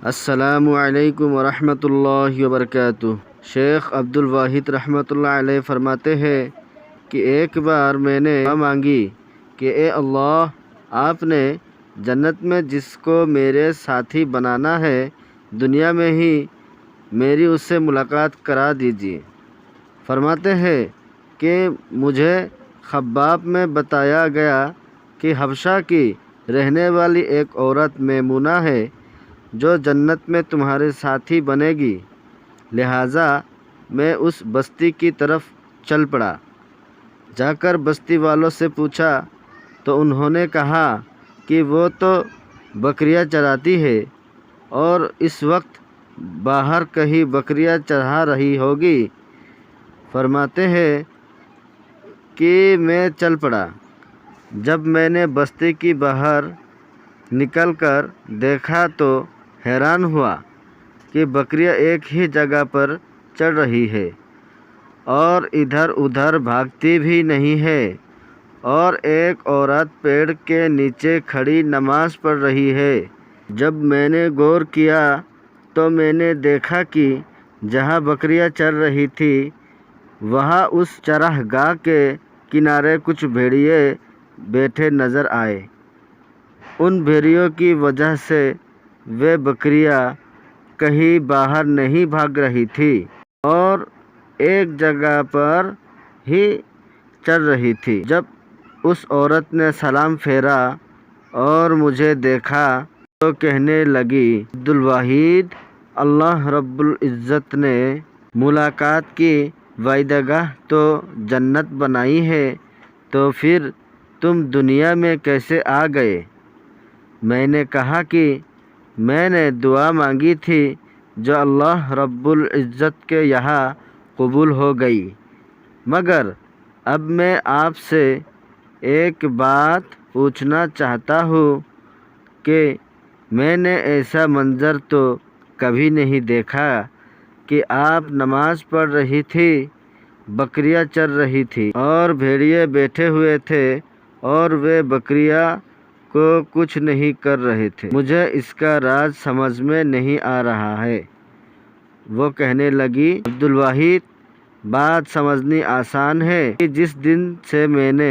السلام علیکم ورحمۃ اللہ وبرکاتہ۔ شیخ عبد الواحد رحمۃ اللہ علیہ فرماتے ہیں کہ ایک بار میں نے دعا مانگی کہ اے اللہ، آپ نے جنت میں جس کو میرے ساتھی بنانا ہے دنیا میں ہی میری اس سے ملاقات کرا دیجیے۔ فرماتے ہیں کہ مجھے خباب میں بتایا گیا کہ حبشہ کی رہنے والی ایک عورت میمونہ ہے جو جنت میں تمہارے ساتھی بنے گی، لہٰذا میں اس بستی کی طرف چل پڑا۔ جا کر بستی والوں سے پوچھا تو انہوں نے کہا کہ وہ تو بکریاں چراتی ہے اور اس وقت باہر کہیں بکریاں چرا رہی ہوگی۔ فرماتے ہیں کہ میں چل پڑا۔ جب میں نے بستی کی باہر نکل کر دیکھا تو حیران ہوا کہ بکریاں ایک ہی جگہ پر چر رہی ہے اور ادھر ادھر بھاگتی بھی نہیں ہے، اور ایک عورت پیڑ کے نیچے کھڑی نماز پڑھ رہی ہے۔ جب میں نے غور کیا تو میں نے دیکھا کہ جہاں بکریاں چر رہی تھی وہاں اس چراہ گاہ کے کنارے کچھ بھیڑیے بیٹھے نظر آئے۔ ان بھیڑیوں کی وجہ سے وہ بکریاں کہیں باہر نہیں بھاگ رہی تھی اور ایک جگہ پر ہی چر رہی تھی۔ جب اس عورت نے سلام پھیرا اور مجھے دیکھا تو کہنے لگی، عبد الواحد، اللہ رب العزت نے ملاقات کی وعدہ گاہ تو جنت بنائی ہے، تو پھر تم دنیا میں کیسے آ گئے؟ میں نے کہا کہ میں نے دعا مانگی تھی جو اللہ رب العزت کے یہاں قبول ہو گئی، مگر اب میں آپ سے ایک بات پوچھنا چاہتا ہوں کہ میں نے ایسا منظر تو کبھی نہیں دیکھا کہ آپ نماز پڑھ رہی تھی، بکریاں چر رہی تھی اور بھیڑیے بیٹھے ہوئے تھے اور وہ بکریاں کو کچھ نہیں کر رہے تھے۔ مجھے اس کا راز سمجھ میں نہیں آ رہا ہے۔ وہ کہنے لگی، عبد الواحد، بات سمجھنی آسان ہے کہ جس دن سے میں نے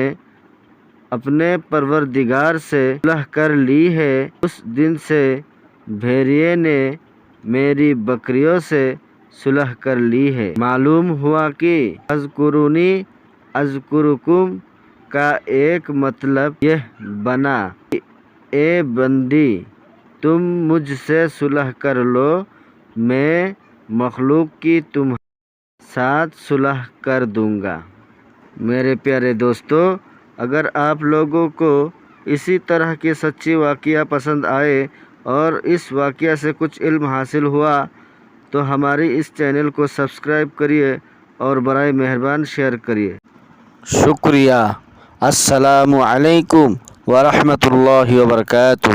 اپنے پروردگار سے صلح کر لی ہے اس دن سے بھیڑیے نے میری بکریوں سے صلح کر لی ہے۔ معلوم ہوا کہ اذکرونی اذکرکم کا ایک مطلب یہ بنا کہ اے بندی، تم مجھ سے صلح کر لو، میں مخلوق کی تمہارے ساتھ صلح کر دوں گا۔ میرے پیارے دوستو، اگر آپ لوگوں کو اسی طرح کے سچی واقعہ پسند آئے اور اس واقعہ سے کچھ علم حاصل ہوا تو ہماری اس چینل کو سبسکرائب کریے اور برائے مہربان شیئر کریے۔ شکریہ۔ السلام علیکم ورحمۃ اللہ وبرکاتہ۔